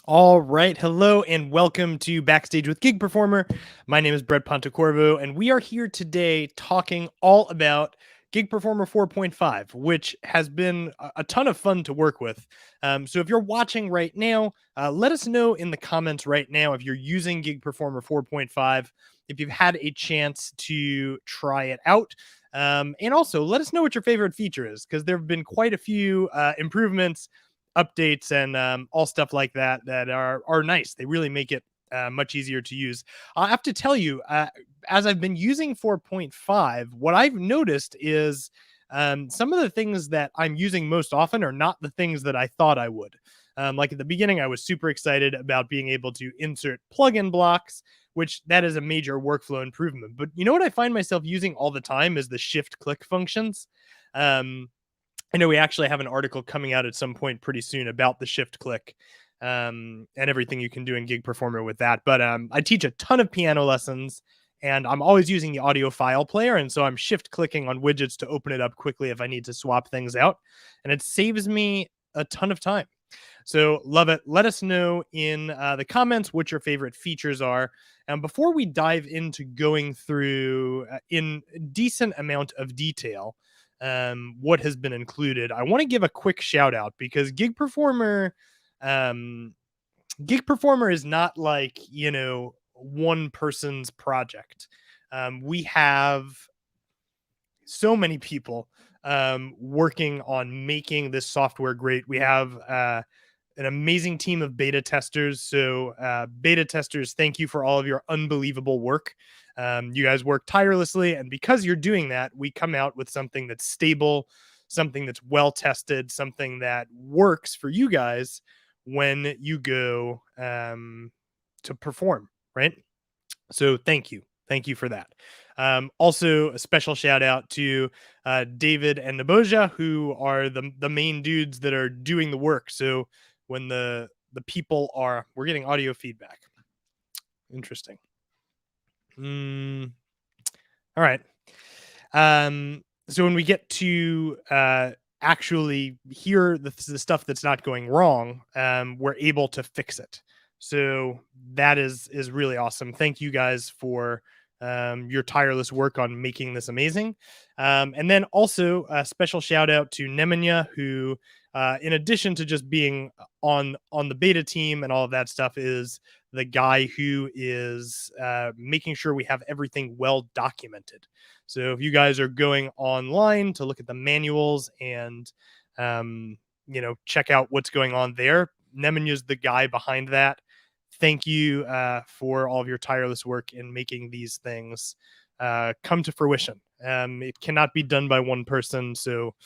All right. Hello and welcome to Backstage with Gig Performer. My name is Brett Pontecorvo, and we are here today talking all about Gig Performer 4.5, which has been a ton of fun to work with. So if you're watching right now, let us know in the comments right now if you're using Gig Performer 4.5, if you've had a chance to try it out. And also let us know what your favorite feature is, because there have been quite a few improvements, updates, and all stuff like that that are nice. They really make it much easier to use. I have to tell you, as I've been using 4.5, what I've noticed is some of the things that I'm using most often are not the things that I thought I would. Like at the beginning, I was super excited about being able to insert plugin blocks, which that is a major workflow improvement. But you know what I find myself using all the time is the shift click functions. Um, I know we actually have an article coming out at some point pretty soon about the shift click and everything you can do in Gig Performer with that. But I teach a ton of piano lessons, and I'm always using the audio file player. And so I'm shift clicking on widgets to open it up quickly if I need to swap things out. And it saves me a ton of time. So love it. Let us know in the comments what your favorite features are. And before we dive into going through in a decent amount of detail, what has been included, I want to give a quick shout out because um, Gig Performer is not like, one person's project. We have so many people working on making this software great. We have an amazing team of beta testers. So, beta testers, thank you for all of your unbelievable work. You guys work tirelessly, and because you're doing that, we come out with something that's stable, something that's well tested, something that works for you guys when you go to perform, right? So, thank you for that. Also, a special shout out to David and Naboja, who are the main dudes that are doing the work. So when the people are, we're getting audio feedback. Interesting. All right. So when we get to actually hear the stuff that's not going wrong, we're able to fix it. So that is really awesome. Thank you guys for your tireless work on making this amazing. And then also a special shout out to Nemanja, who, in addition to just being on the beta team and all of that stuff, is the guy who is making sure we have everything well documented. So if you guys are going online to look at the manuals and check out what's going on there, Nemanja's the guy behind that. Thank you for all of your tireless work in making these things come to fruition. It cannot be done by one person, so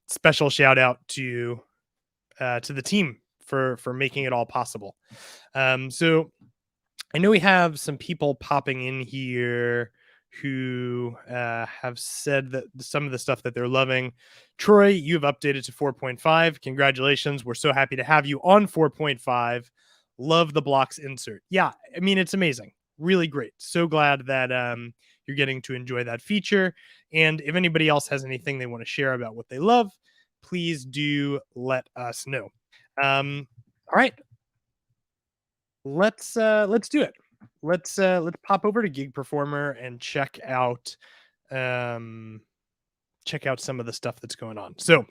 special shout out to the team for making it all possible. So I know we have some people popping in here who have said that some of the stuff that they're loving. Troy, you've updated to 4.5. Congratulations. We're so happy to have you on 4.5. Love the blocks insert. Yeah, I mean, it's amazing. Really great. So glad that you're getting to enjoy that feature. And if anybody else has anything they want to share about what they love, please do let us know. All right. Let's do it. Let's pop over to Gig Performer and check out some of the stuff that's going on. So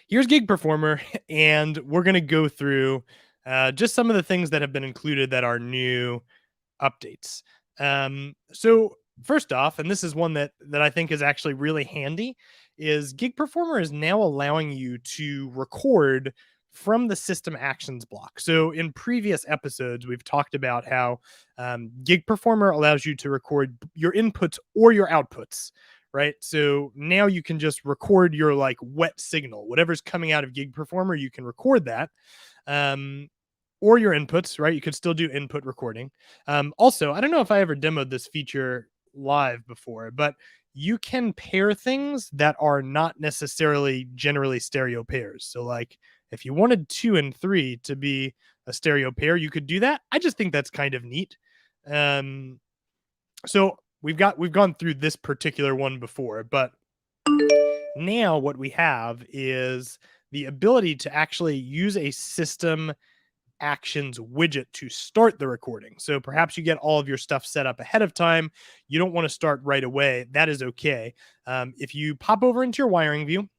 here's Gig Performer, and we're gonna go through just some of the things that have been included that are new updates. So first off, and this is one that I think is actually really handy, is Gig Performer is now allowing you to record from the system actions block. So in previous episodes, we've talked about how Gig Performer allows you to record your inputs or your outputs, right? So now you can just record your like wet signal, whatever's coming out of Gig Performer, you can record that. Or your inputs, right? You could still do input recording. Also, I don't know if I ever demoed this feature live before, but you can pair things that are not necessarily generally stereo pairs. So like if you wanted 2 and 3 to be a stereo pair, you could do that. I just think that's kind of neat. So we've gone through this particular one before, but now what we have is the ability to actually use a system actions widget to start the recording. So perhaps you get all of your stuff set up ahead of time. You don't want to start right away. That is okay. If you pop over into your wiring view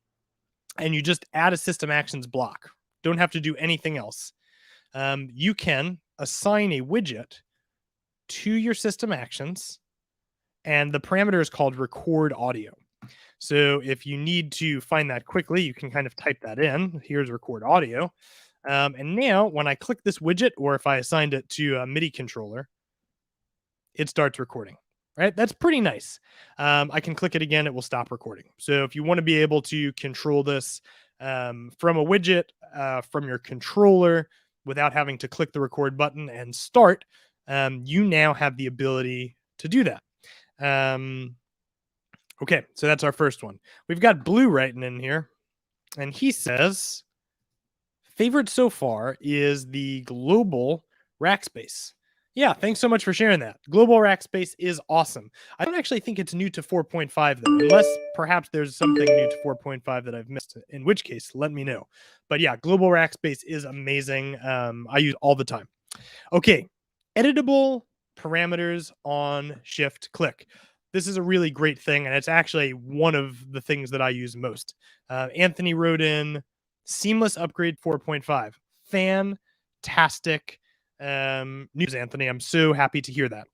and you just add a system actions block, don't have to do anything else. You can assign a widget to your system actions, and the parameter is called record audio. So if you need to find that quickly, you can kind of type that in. Here's record audio. And now when I click this widget, or if I assigned it to a MIDI controller, it starts recording, right? That's pretty nice. I can click it again. It will stop recording. So if you want to be able to control this from a widget, from your controller, without having to click the record button and start, you now have the ability to do that. Okay, so that's our first one. We've got Blue writing in here, and he says, favorite so far is the global Rackspace. Yeah, thanks so much for sharing that. Global Rackspace is awesome. I don't actually think it's new to 4.5 though, unless perhaps there's something new to 4.5 that I've missed, in which case, let me know. But yeah, global Rackspace is amazing. I use all the time. Okay, editable parameters on shift click. This is a really great thing, and it's actually one of the things that I use most. Anthony wrote in seamless upgrade 4.5. Fantastic news, Anthony. I'm so happy to hear that.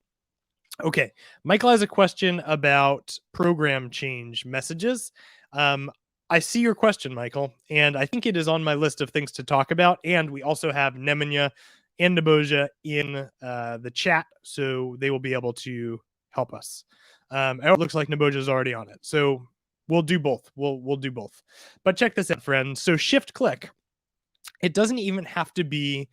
Okay, Michael has a question about program change messages. I see your question, Michael, and I think it is on my list of things to talk about. And we also have Nemanja and Nebojsa in the chat, so they will be able to help us. It looks like Nebojsa is already on it, so we'll do both. We'll do both. But check this out, friends. So shift click. It doesn't even have to be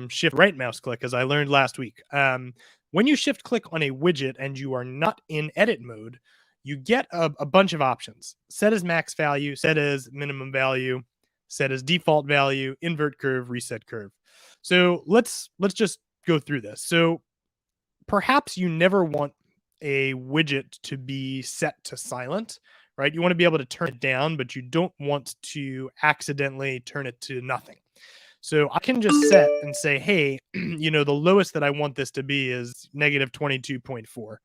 shift right mouse click, as I learned last week. When you shift click on a widget and you are not in edit mode, you get a bunch of options. Set as max value, set as minimum value, set as default value, invert curve, reset curve. So let's just go through this. So perhaps you never want a widget to be set to silent, right? You want to be able to turn it down, but you don't want to accidentally turn it to nothing. So I can just set and say, hey, the lowest that I want this to be is negative 22.4.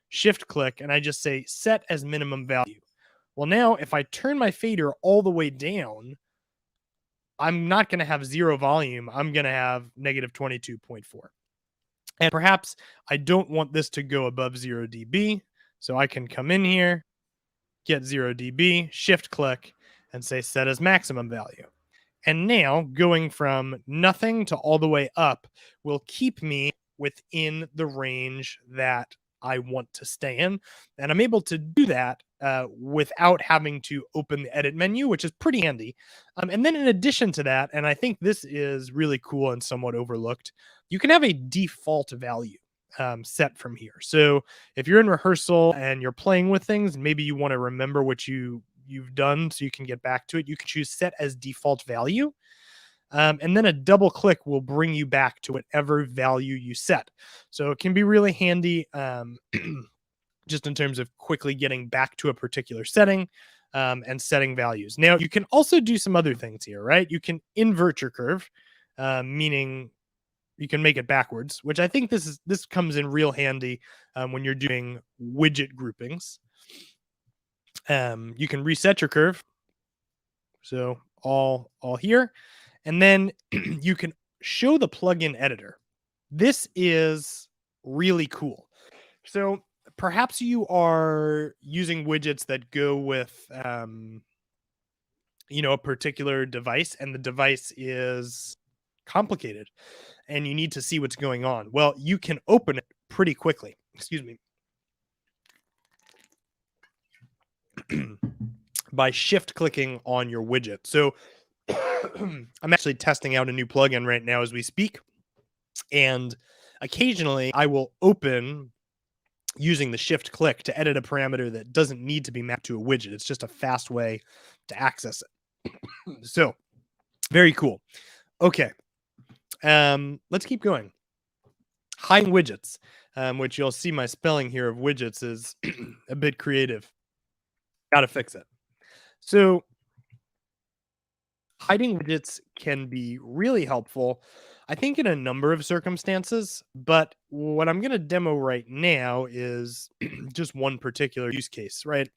Shift click, and I just say set as minimum value. Well, now if I turn my fader all the way down, I'm not going to have zero volume. I'm going to have negative 22.4. And perhaps I don't want this to go above 0 dB. So I can come in here, get 0 dB, shift click, and say set as maximum value. And now going from nothing to all the way up will keep me within the range that I want to stay in. And I'm able to do that without having to open the edit menu, which is pretty handy. And then in addition to that, and I think this is really cool and somewhat overlooked, you can have a default value set from here. So if you're in rehearsal and you're playing with things, maybe you want to remember what you've done so you can get back to it, you can choose set as default value. And then a double click will bring you back to whatever value you set. So it can be really handy just in terms of quickly getting back to a particular setting and setting values. Now, you can also do some other things here, right? You can invert your curve, meaning you can make it backwards, which I think this comes in real handy when you're doing widget groupings. You can reset your curve. So all here. And then you can show the plugin editor. This is really cool. So perhaps you are using widgets that go with, a particular device, and the device is complicated and you need to see what's going on. Well, you can open it pretty quickly. Excuse me. By shift clicking on your widget. So I'm actually testing out a new plugin right now as we speak. And occasionally I will open using the shift click to edit a parameter that doesn't need to be mapped to a widget. It's just a fast way to access it. So very cool. Okay. Let's keep going. Hiding widgets, which you'll see my spelling here of widgets is a bit creative. Got to fix it. So Hiding widgets can be really helpful, I think, in a number of circumstances. But what I'm going to demo right now is just one particular use case, right?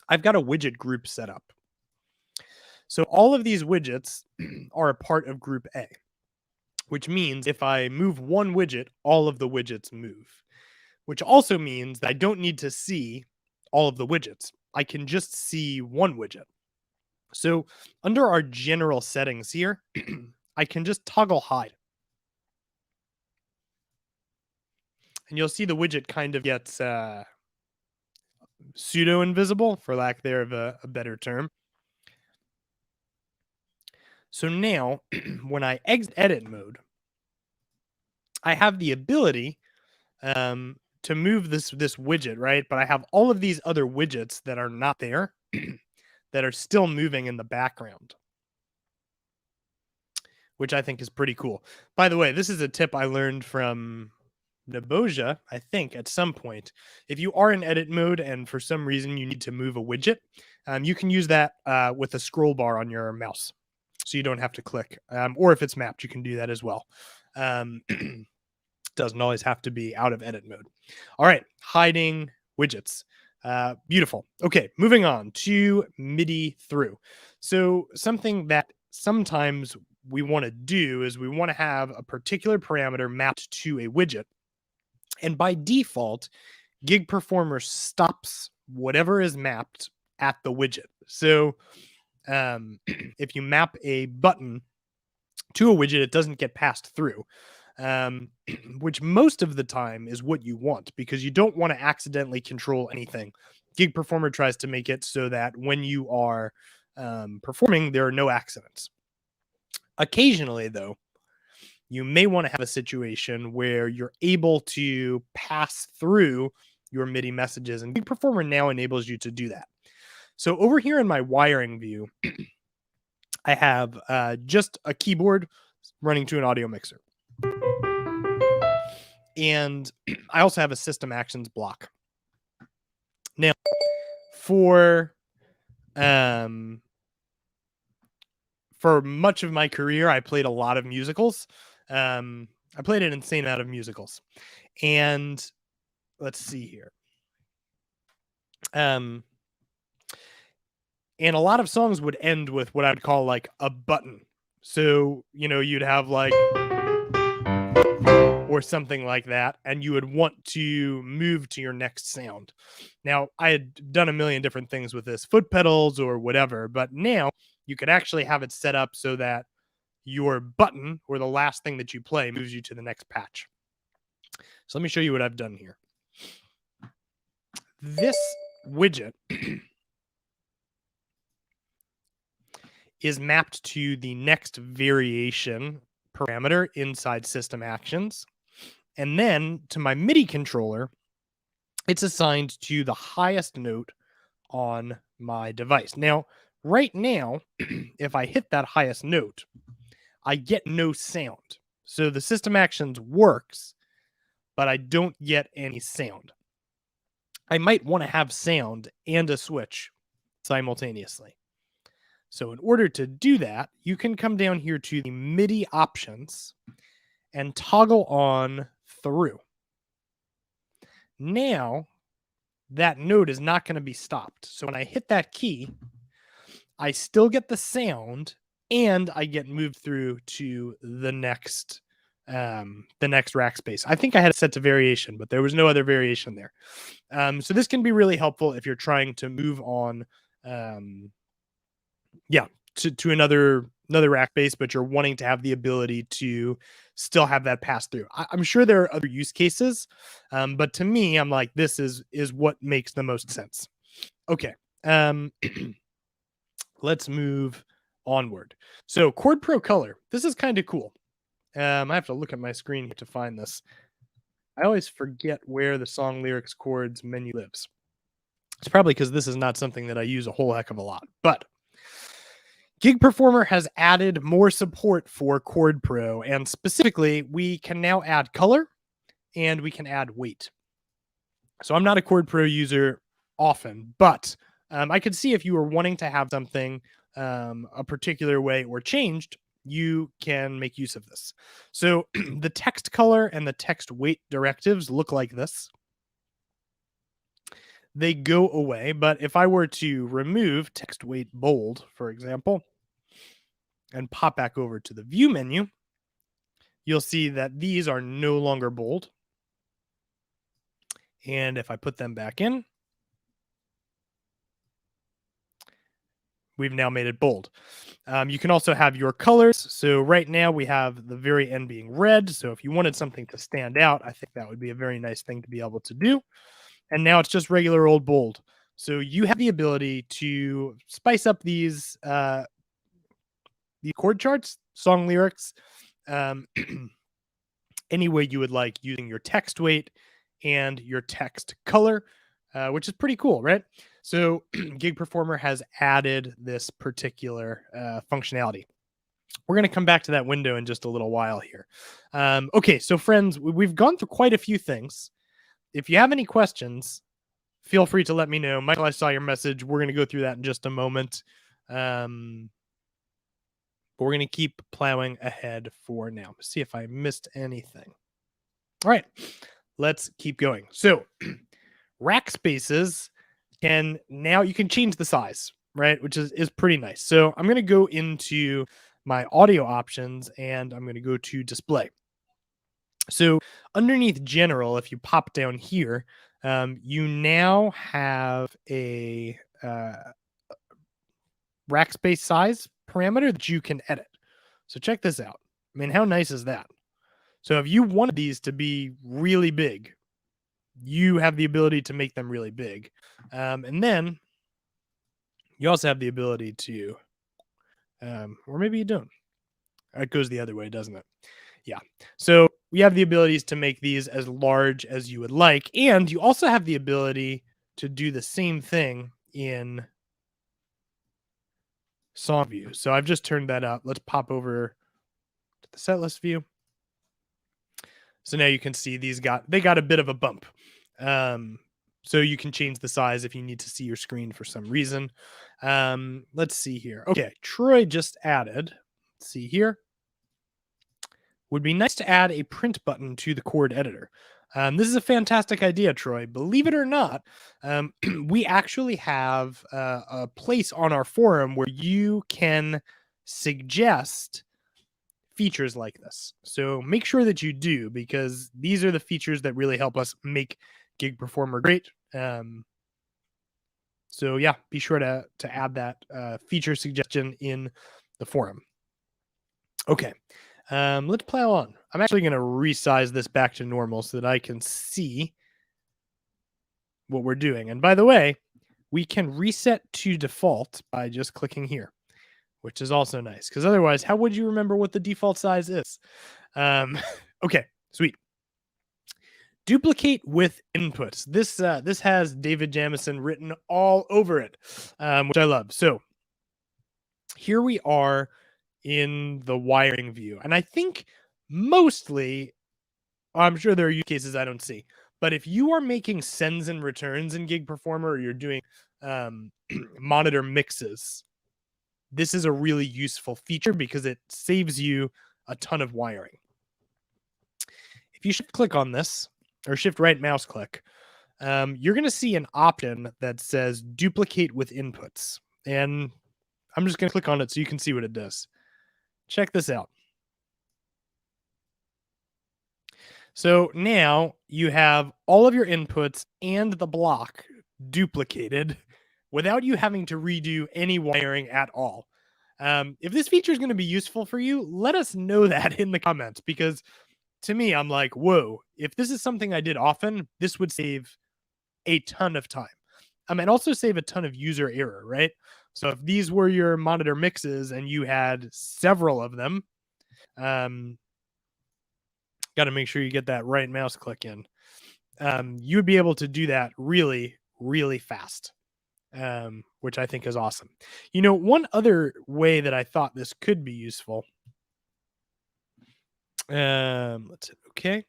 I've got a widget group set up. So all of these widgets are a part of group A, which means if I move one widget, all of the widgets move, which also means that I don't need to see all of the widgets. I can just see one widget. So under our general settings here, I can just toggle hide. And you'll see the widget kind of gets pseudo invisible, for lack there of a better term. So now when I exit edit mode, I have the ability to move this widget, right? But I have all of these other widgets that are not there that are still moving in the background, which I think is pretty cool. By the way, this is a tip I learned from Neboja, I think, at some point. If you are in edit mode and for some reason you need to move a widget, you can use that with a scroll bar on your mouse. So you don't have to click. Or if it's mapped, you can do that as well. Doesn't always have to be out of edit mode. All right, hiding widgets. Beautiful. Okay, moving on to MIDI through. So something that sometimes we want to do is we want to have a particular parameter mapped to a widget. And by default, Gig Performer stops whatever is mapped at the widget. So if you map a button to a widget, it doesn't get passed through, which most of the time is what you want because you don't want to accidentally control anything. Gig Performer tries to make it so that when you are performing, there are no accidents. Occasionally, though, you may want to have a situation where you're able to pass through your MIDI messages, and Gig Performer now enables you to do that. So over here in my wiring view, I have just a keyboard running to an audio mixer. And I also have a system actions block. Now, for much of my career, I played a lot of musicals. I played an insane amount of musicals. And let's see here. And a lot of songs would end with what I would call like a button. So, you'd have like or something like that, and you would want to move to your next sound. Now, I had done a million different things with this, foot pedals or whatever, but now you could actually have it set up so that your button or the last thing that you play moves you to the next patch. So let me show you what I've done here. This widget is mapped to the next variation parameter inside system actions. And then to my MIDI controller, it's assigned to the highest note on my device. Now, right now, if I hit that highest note, I get no sound. So the system actions works, but I don't get any sound. I might want to have sound and a switch simultaneously. So in order to do that, you can come down here to the MIDI options and toggle on through. Now, that note is not going to be stopped. So when I hit that key, I still get the sound and I get moved through to the next Rackspace. I think I had it set to variation, but there was no other variation there. So this can be really helpful if you're trying to move on to another Rackspace, but you're wanting to have the ability to still have that pass through. I'm sure there are other use cases, but to me, I'm like, this is what makes the most sense. Okay, let's move onward. So Chord Pro Color, this is kind of cool. I have to look at my screen here to find this. I always forget where the song lyrics chords menu lives. It's probably because this is not something that I use a whole heck of a lot, but Gig Performer has added more support for Chord Pro, and specifically, we can now add color and we can add weight. So I'm not a Chord Pro user often, but I could see if you were wanting to have something a particular way or changed, you can make use of this. So the text color and the text weight directives look like this. They go away, but if I were to remove text weight bold, for example, and pop back over to the view menu, you'll see that these are no longer bold. And if I put them back in, we've now made it bold. You can also have your colors. So right now we have the very end being red. So if you wanted something to stand out, I think that would be a very nice thing to be able to do. And now it's just regular old bold. So you have the ability to spice up these the chord charts, song lyrics, any way you would like, using your text weight and your text color, which is pretty cool, right? So Gig Performer has added this particular functionality. We're going to come back to that window in just a little while here. Okay, so friends, we've gone through quite a few things. If you have any questions, feel free to let me know. Michael, I saw your message. We're going to go through that in just a moment. But we're going to keep plowing ahead for now. See if I missed anything. All right, let's keep going. So Rackspaces can now, you can change the size, right? Which is pretty nice. So I'm going to go into my audio options and I'm going to go to display. So underneath general, if you pop down here, you now have a Rackspace size parameter that you can edit. So check this out. I mean, how nice is that? So if you wanted these to be really big, you have the ability to make them really big. And then you also have the ability to, or maybe you don't. It goes the other way, doesn't it? Yeah. So we have the abilities to make these as large as you would like. And you also have the ability to do the same thing in song view. So I've just turned that up. Let's pop over to the setlist view. So now you can see they got a bit of a bump. So you can change the size if you need to see your screen for some reason. Let's see here. Okay, Troy just added, let's see here. Would be nice to add a print button to the chord editor. This is a fantastic idea, Troy. Believe it or not, we actually have a place on our forum where you can suggest features like this. So make sure that you do, because these are the features that really help us make Gig Performer great. So yeah, be sure to add that feature suggestion in the forum. Okay, let's plow on. I'm actually going to resize this back to normal so that I can see what we're doing. And by the way, we can reset to default by just clicking here, which is also nice, because otherwise, how would you remember what the default size is? Okay, sweet. Duplicate with inputs. This has David Jamison written all over it, which I love. So here we are in the wiring view. And I think mostly, I'm sure there are use cases I don't see, but if you are making sends and returns in Gig Performer, or you're doing monitor mixes, this is a really useful feature because it saves you a ton of wiring. If you shift click on this, or shift right mouse click, you're going to see an option that says duplicate with inputs. And I'm just going to click on it so you can see what it does. Check this out. So now you have all of your inputs and the block duplicated without you having to redo any wiring at all. If this feature is going to be useful for you, let us know that in the comments, because to me, I'm like, whoa, if this is something I did often, this would save a ton of time. And also save a ton of user error, right? So if these were your monitor mixes and you had several of them, got to make sure you get that right mouse click in. You would be able to do that really, really fast, which I think is awesome. You know, one other way that I thought this could be useful. Let's hit OK.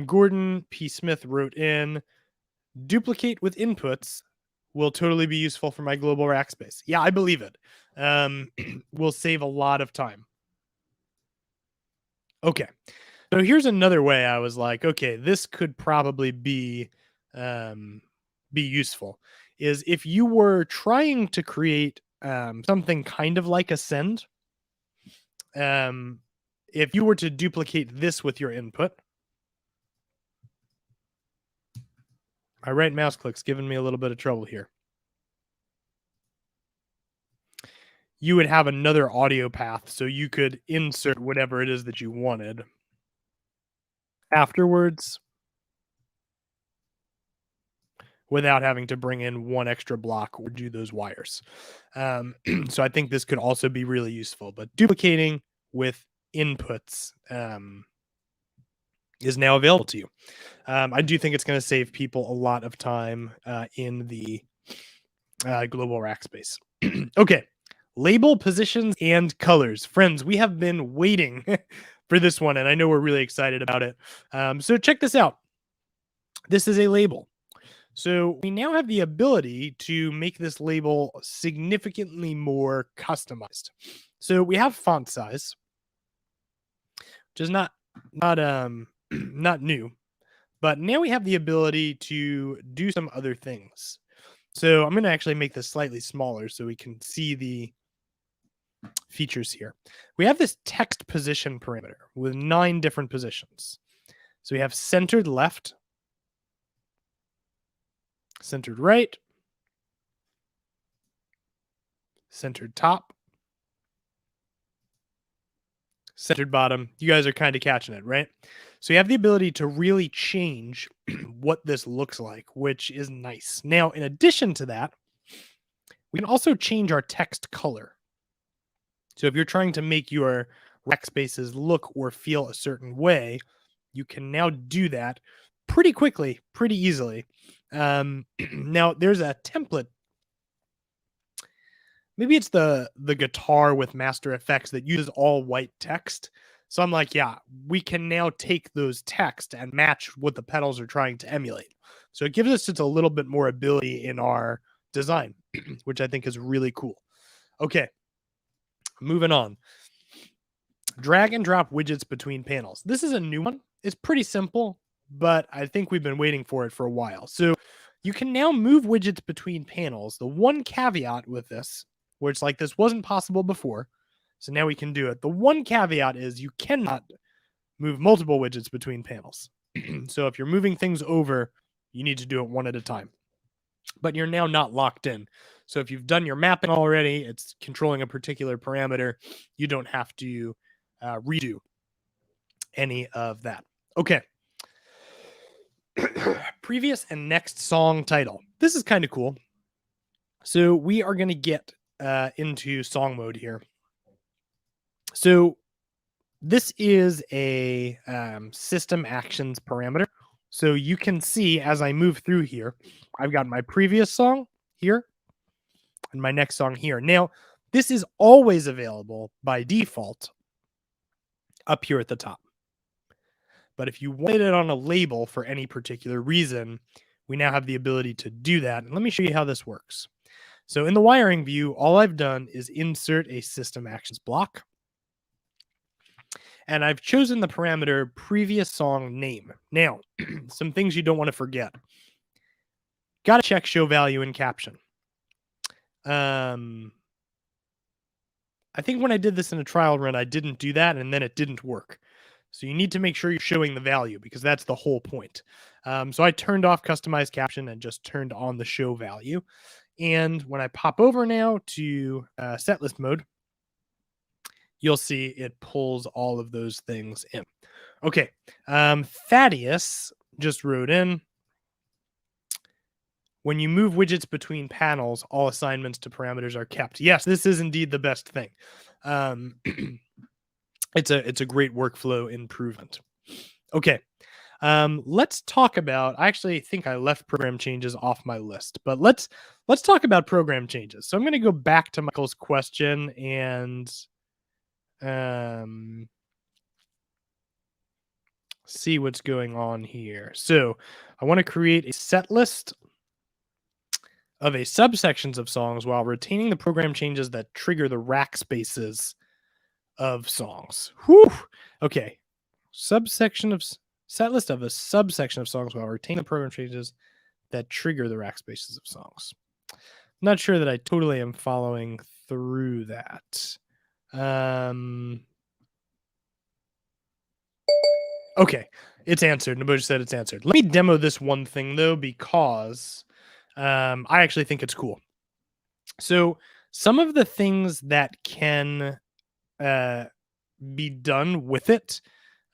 Gordon P. Smith wrote in, duplicate with inputs will totally be useful for my global rack space. Yeah, I believe it. Will save a lot of time. Okay. So here's another way I was like, okay, this could probably be useful, is if you were trying to create something kind of like a send, if you were to duplicate this with your input, my right mouse click's giving me a little bit of trouble here. You would have another audio path, so you could insert whatever it is that you wanted afterwards without having to bring in one extra block or do those wires. So I think this could also be really useful, but duplicating with inputs is now available to you. I do think it's going to save people a lot of time in the global rack space. Okay. Label positions and colors. Friends, we have been waiting for this one, and I know we're really excited about it. So check this out. This is a label. So we now have the ability to make this label significantly more customized. So we have font size, which is not not new, but now we have the ability to do some other things. So I'm going to actually make this slightly smaller so we can see the features here. We have this text position parameter with 9 different positions. So we have centered left, centered right, centered top, centered bottom. You guys are kind of catching it, right? So you have the ability to really change what this looks like, which is nice. Now, in addition to that, we can also change our text color. So if you're trying to make your Rackspaces look or feel a certain way, you can now do that pretty quickly, pretty easily. Now, there's a template. Maybe it's the guitar with Master Effects that uses all white text. So I'm like, yeah, we can now take those text and match what the pedals are trying to emulate. So it gives us just a little bit more ability in our design, which I think is really cool. Okay, moving on. Drag and drop widgets between panels. This is a new one. It's pretty simple, but I think we've been waiting for it for a while. So you can now move widgets between panels. The one caveat with this, where it's like this wasn't possible before, so now we can do it. The one caveat is you cannot move multiple widgets between panels. So if you're moving things over, you need to do it one at a time. But you're now not locked in. So if you've done your mapping already, it's controlling a particular parameter, you don't have to redo any of that. Okay. Previous and next song title. This is kind of cool. So we are going to get into song mode here. So this is a system actions parameter. So you can see as I move through here, I've got my previous song here and my next song here. Now, this is always available by default up here at the top. But if you wanted it on a label for any particular reason, we now have the ability to do that. And let me show you how this works. So in the wiring view, all I've done is insert a system actions block. And I've chosen the parameter previous song name. Now, some things you don't want to forget. Got to check show value in caption. I think when I did this in a trial run, I didn't do that, and then it didn't work. So you need to make sure you're showing the value because that's the whole point. So I turned off customized caption and just turned on the show value. And when I pop over now to setlist mode, you'll see it pulls all of those things in. Okay. Thaddeus just wrote in, when you move widgets between panels, all assignments to parameters are kept. Yes, this is indeed the best thing. It's a great workflow improvement. Okay. Let's talk about, I actually think I left program changes off my list, but let's talk about program changes. So I'm going to go back to Michael's question and see what's going on here. So I want to create a set list of a subsections of songs while retaining the program changes that trigger the Rackspaces of songs. Whew. Okay. Subsection of set list of a subsection of songs while retaining the program changes that trigger the Rackspaces of songs. Not sure that I totally am following through that. Okay, it's answered. Naboja said it's answered. Let me demo this one thing though, because I actually think it's cool. So some of the things that can be done with it,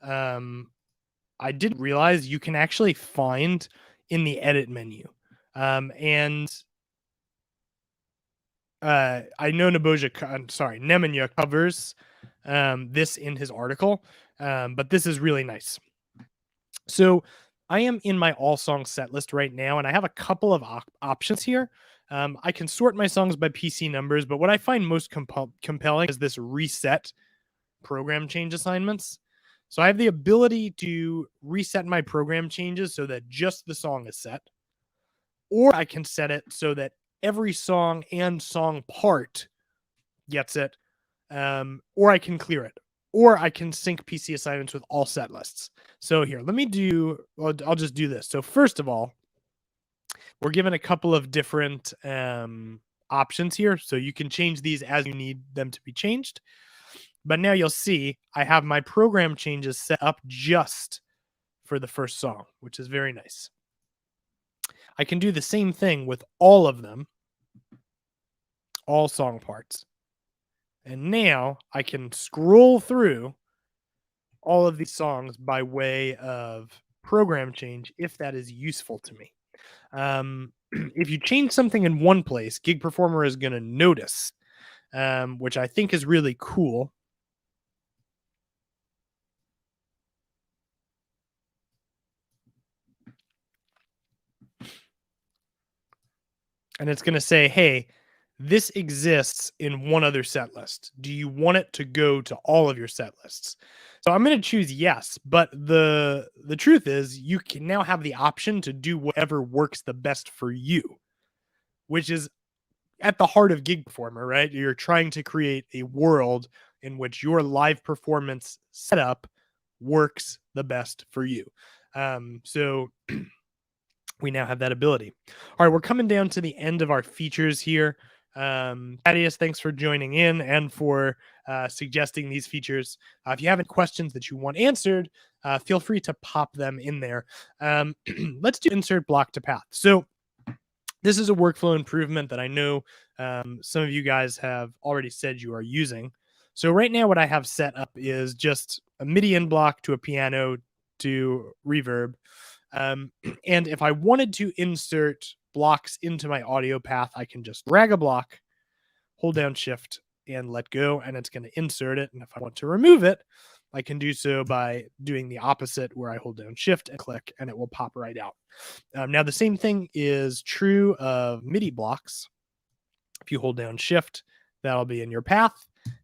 I didn't realize you can actually find in the edit menu. And I know Nemanja covers this in his article, but this is really nice. So I am in my all songs set list right now, and I have a couple of options here. I can sort my songs by PC numbers, but what I find most compelling is this reset program change assignments. So I have the ability to reset my program changes so that just the song is set, or I can set it so that every song and song part gets it, or I can clear it, or I can sync PC assignments with all set lists. So here, I'll just do this. So first of all, we're given a couple of different options here. So you can change these as you need them to be changed. But now you'll see I have my program changes set up just for the first song, which is very nice. I can do the same thing with all of them, all song parts. And now I can scroll through all of these songs by way of program change if that is useful to me. If you change something in one place, Gig Performer is going to notice, which I think is really cool. And it's going to say, hey, this exists in one other set list. Do you want it to go to all of your set lists? So I'm going to choose yes, but the truth is you can now have the option to do whatever works the best for you, which is at the heart of Gig Performer, right? You're trying to create a world in which your live performance setup works the best for you. So we now have that ability. All right, we're coming down to the end of our features here. Thaddeus, thanks for joining in and for suggesting these features. If you have any questions that you want answered, feel free to pop them in there. Let's do insert block to path. So this is a workflow improvement that I know some of you guys have already said you are using. So right now what I have set up is just a MIDI in block to a piano to reverb. And if I wanted to insert blocks into my audio path, I can just drag a block, hold down shift and let go, and it's going to insert it. And if I want to remove it, I can do so by doing the opposite where I hold down shift and click and it will pop right out. Now the same thing is true of MIDI blocks. If you hold down shift, that'll be in your path.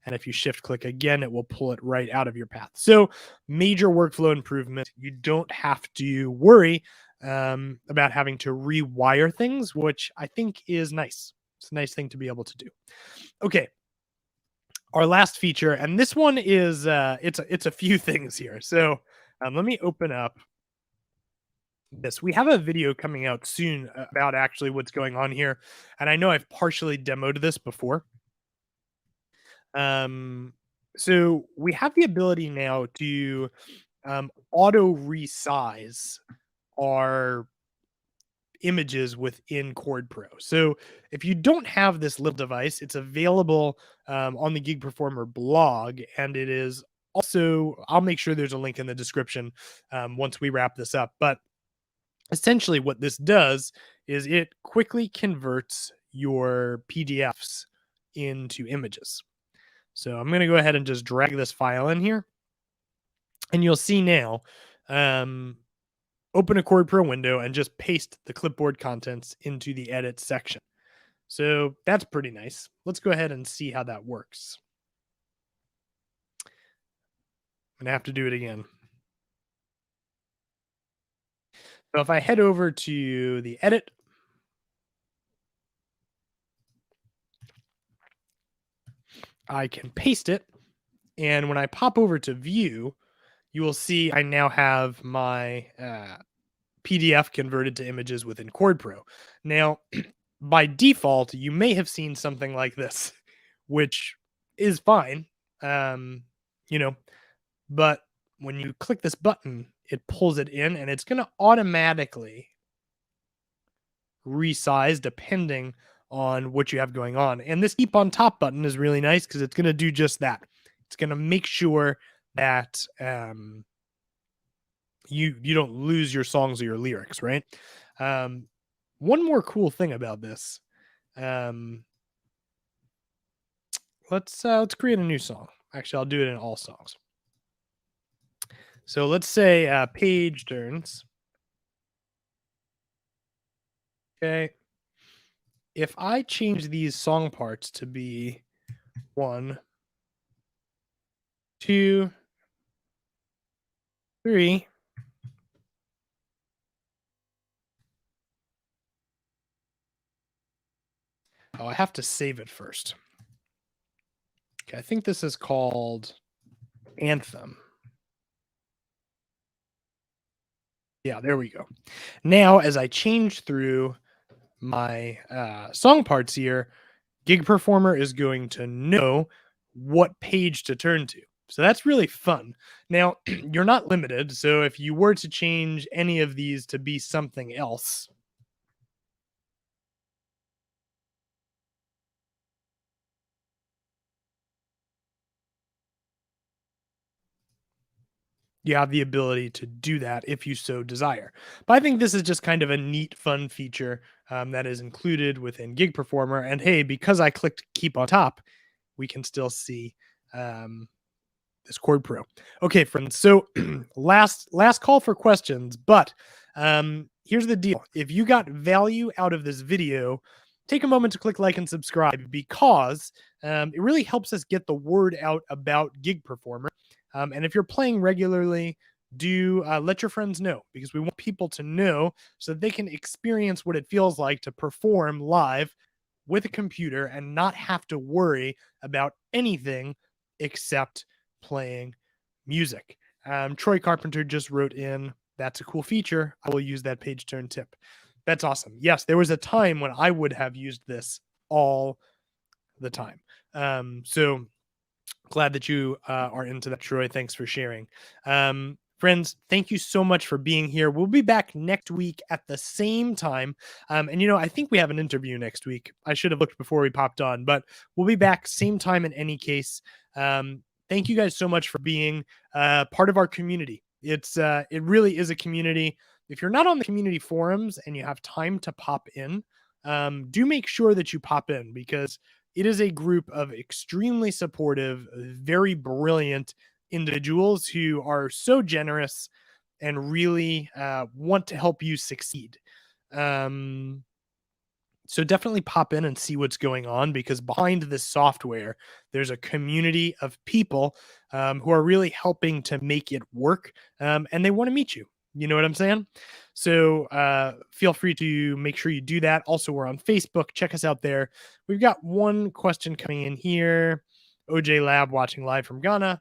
And if you shift click again, it will pull it right out of your path. So major workflow improvement. You don't have to worry about having to rewire things, which I think is nice. It's a nice thing to be able to do. Okay. Our last feature, and this one is it's a few things here. So let me open up this. We have a video coming out soon about actually what's going on here, and I know I've partially demoed this before. So we have the ability now to auto resize our images within Chord Pro. So if you don't have this little device, it's available on the Gig Performer blog, and it is also, I'll make sure there's a link in the description once we wrap this up. But essentially what this does is it quickly converts your PDFs into images. So I'm going to go ahead and just drag this file in here. And you'll see now, open a Chord Pro window and just paste the clipboard contents into the edit section. So that's pretty nice. Let's go ahead and see how that works. I'm going to have to do it again. So if I head over to the edit, I can paste it. And when I pop over to view, you will see I now have my PDF converted to images within Chord Pro. Now, by default, you may have seen something like this, which is fine, um, you know, but when you click this button, it pulls it in and it's going to automatically resize depending on what you have going on. And this keep on top button is really nice because it's going to do just that. It's going to make sure that you don't lose your songs or your lyrics, right? One more cool thing about this. Let's create a new song. Actually, I'll do it in all songs. So let's say page turns. Okay. If I change these song parts to be 1, 2, 3. Oh, I have to save it first. Okay, I think this is called Anthem. Yeah, there we go. Now, as I change through my song parts here, Gig Performer is going to know what page to turn to. So that's really fun. Now, you're not limited. So if you were to change any of these to be something else, you have the ability to do that if you so desire. But I think this is just kind of a neat, fun feature that is included within Gig Performer. And hey, because I clicked keep on top, we can still see this Chord Pro. Okay, friends. So last call for questions, but here's the deal. If you got value out of this video, take a moment to click like and subscribe because it really helps us get the word out about Gig Performer. And if you're playing regularly, do let your friends know because we want people to know so that they can experience what it feels like to perform live with a computer and not have to worry about anything except playing music. Troy Carpenter just wrote in, that's a cool feature. I will use that page turn tip. That's awesome. Yes, there was a time when I would have used this all the time. So glad that you are into that, Troy. Thanks for sharing. Friends, thank you so much for being here. We'll be back next week at the same time. And, I think we have an interview next week. I should have looked before we popped on, but we'll be back same time in any case. Thank you guys so much for being part of our community. It really is a community. If you're not on the community forums and you have time to pop in, do make sure that you pop in because it is a group of extremely supportive, very brilliant individuals who are so generous and really want to help you succeed. So definitely pop in and see what's going on because behind this software, there's a community of people who are really helping to make it work and they want to meet you. You know what I'm saying? So feel free to make sure you do that. Also, we're on Facebook. Check us out there. We've got one question coming in here. OJ Lab watching live from Ghana.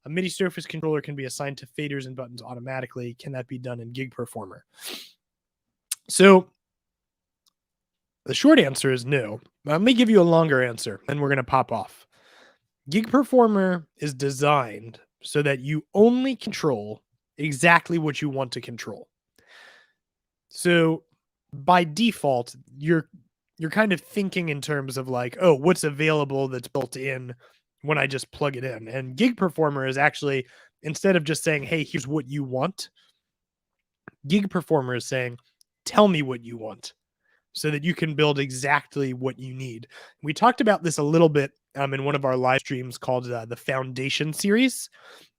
A MIDI surface controller can be assigned to faders and buttons automatically. Can that be done in Gig Performer? So the short answer is no. Let me give you a longer answer, and we're going to pop off. Gig Performer is designed so that you only control exactly what you want to control. So by default, you're kind of thinking in terms of like, oh, what's available that's built in when I just plug it in. And Gig Performer is actually, instead of just saying, hey, here's what you want, Gig Performer is saying, tell me what you want so that you can build exactly what you need. We talked about this a little bit in one of our live streams called the Foundation series,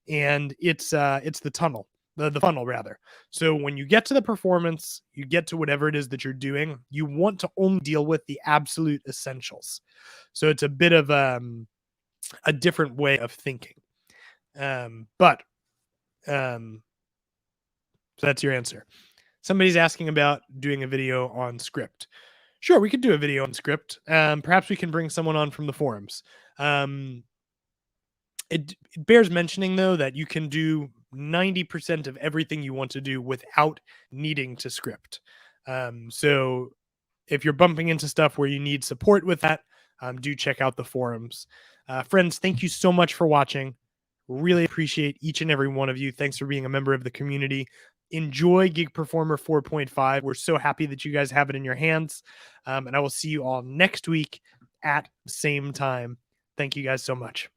and it's the tunnel, the funnel rather. So when you get to the performance, you get to whatever it is that you're doing, you want to only deal with the absolute essentials. So it's a bit of a different way of thinking. But so that's your answer. Somebody's asking about doing a video on script. Sure, we could do a video on script. Perhaps we can bring someone on from the forums. It bears mentioning, though, that you can do 90% of everything you want to do without needing to script. So if you're bumping into stuff where you need support with that, do check out the forums. Friends, thank you so much for watching. Really appreciate each and every one of you. Thanks for being a member of the community. Enjoy Gig Performer 4.5. We're so happy that you guys have it in your hands. And I will see you all next week at the same time. Thank you guys so much.